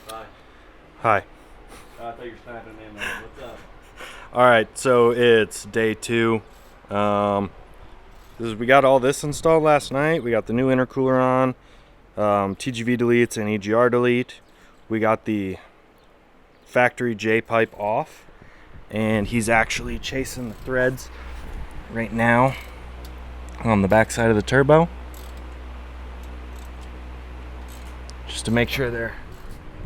Bye. Hi. I thought you were snapping in there. What's up? Alright, so it's day 2. We got all this installed last night. We got the new intercooler on, TGV deletes and EGR delete. We got the factory J pipe off, and he's actually chasing the threads right now on the back side of the turbo, just to make sure there are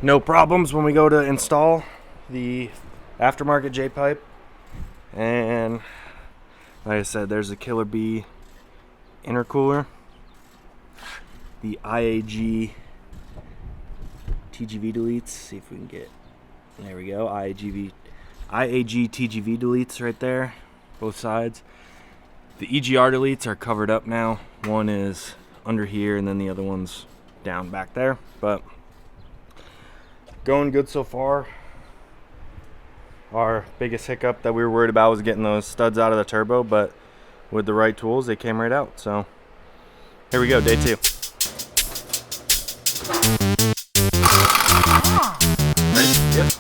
no problems when we go to install the aftermarket J pipe. And like I said, there's the Killer B intercooler, the IAG TGV deletes. See if we can get, there we go, IAG TGV deletes right there, both sides. The EGR deletes are covered up now. One is under here and then the other one's down back there, but going good so far. Our biggest hiccup that we were worried about was getting those studs out of the turbo, but with the right tools they came right out. So here we go, day 2. Ready? Yep.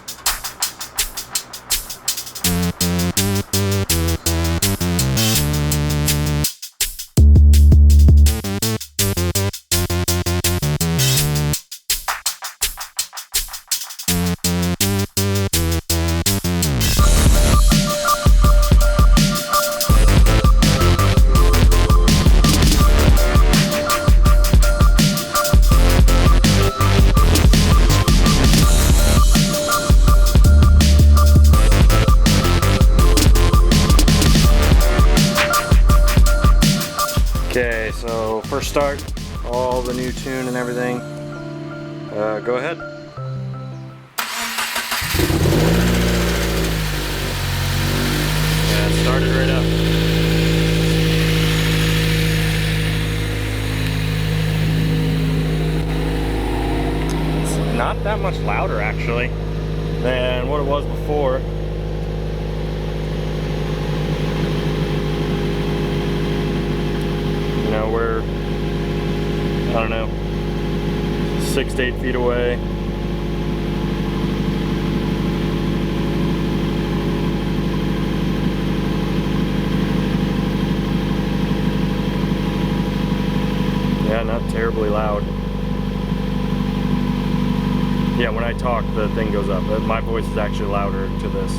Okay, so first start, all the new tune and everything. Go ahead. Yeah, it started right up. It's not that much louder actually than what it was before. We're, I don't know, 6 to 8 feet away. Yeah, not terribly loud. Yeah, when I talk, the thing goes up. My voice is actually louder to this.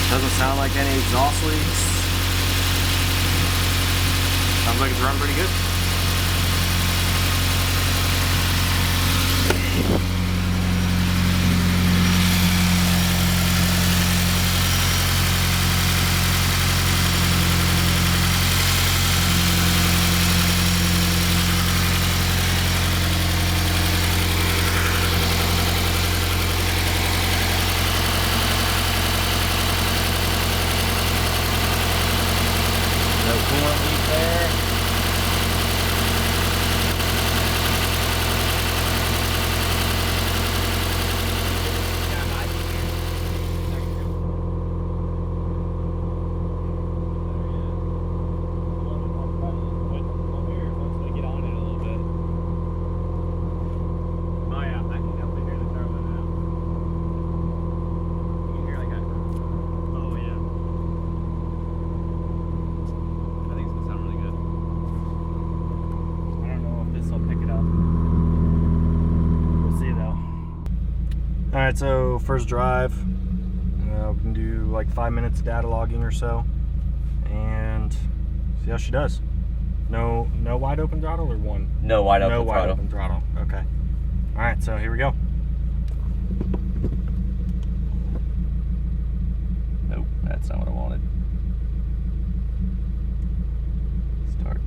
Doesn't sound like any exhaust leaks. Sounds like it's running pretty good. No coolant leak there. Alright, so first drive, we can do like 5 minutes of data logging or so, and see how she does. No wide open throttle or one? No wide open throttle. No wide throttle. open throttle, okay. Alright, so here we go. Nope, that's not what I wanted. Start.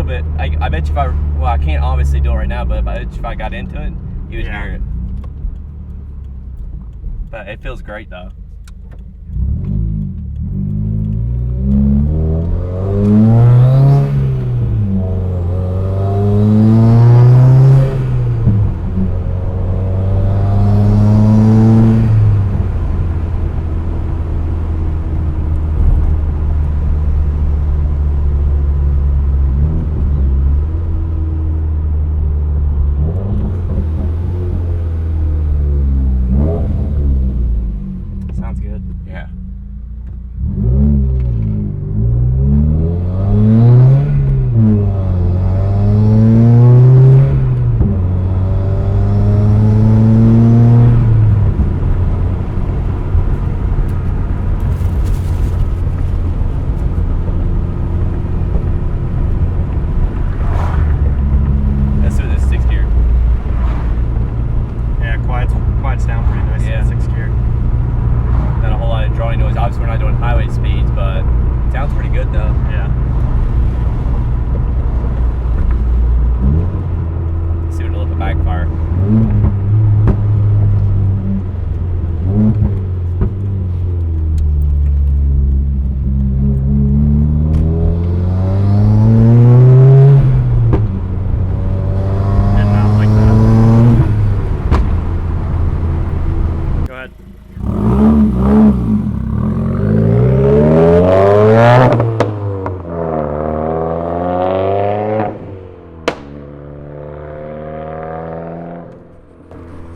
bit. I bet you if I can't obviously do it right now, but I bet you if I got into it, you would hear it. But it feels great though. Sounds good. Yeah. Let's do this 6th gear. Yeah, quiets down pretty nice in 6th gear. Not a whole lot of drawing noise. Obviously, we're not doing highway speeds, but it sounds pretty good though. Yeah. Let's see what a little bit backfire. Did not like that. Go ahead.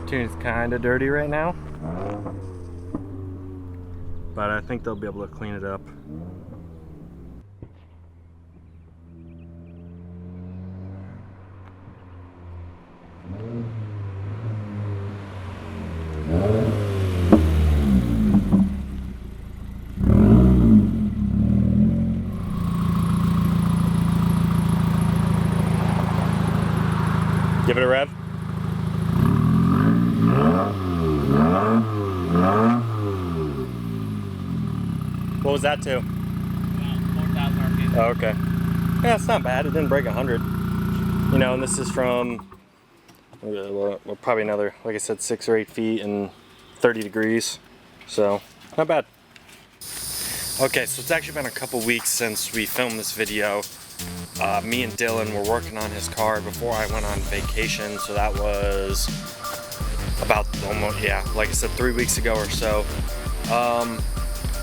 Tune's kind of dirty right now, but I think they'll be able to clean it up. Give it a rev. What was that to? 4,000 RPM. Oh, okay. Yeah, it's not bad. It didn't break 100. You know, and this is from well, probably another, like I said, 6 or 8 feet and 30 degrees. So, not bad. Okay, so it's actually been a couple weeks since we filmed this video. Me and Dillin were working on his car before I went on vacation, so that was about almost, yeah, like I said, 3 weeks ago or so.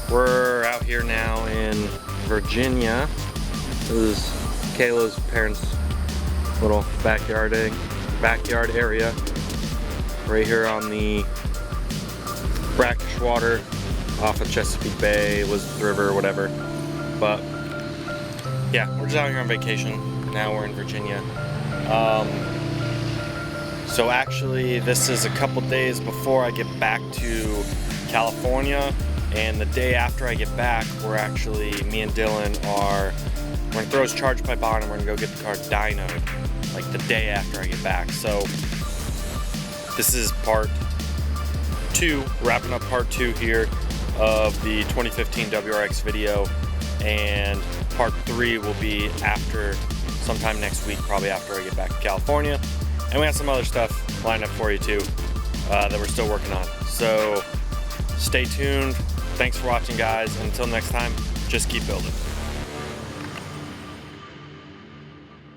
We're out here now in Virginia. This is Kayla's parents' little backyard area, right here on the brackish water off of Chesapeake Bay, Elizabeth River, whatever. But yeah, we're just out here on vacation. Now we're in Virginia. So actually, this is a couple days before I get back to California, and the day after I get back, we're actually, me and Dillin we're gonna throw his charge pipe on and we're gonna go get the car dynoed, like the day after I get back. So this is part 2, wrapping up part 2 here of the 2015 WRX video, and part 3 will be after, sometime next week, probably after I get back to California. And we have some other stuff lined up for you too, that we're still working on. So stay tuned. Thanks for watching, guys. Until next time, just keep building.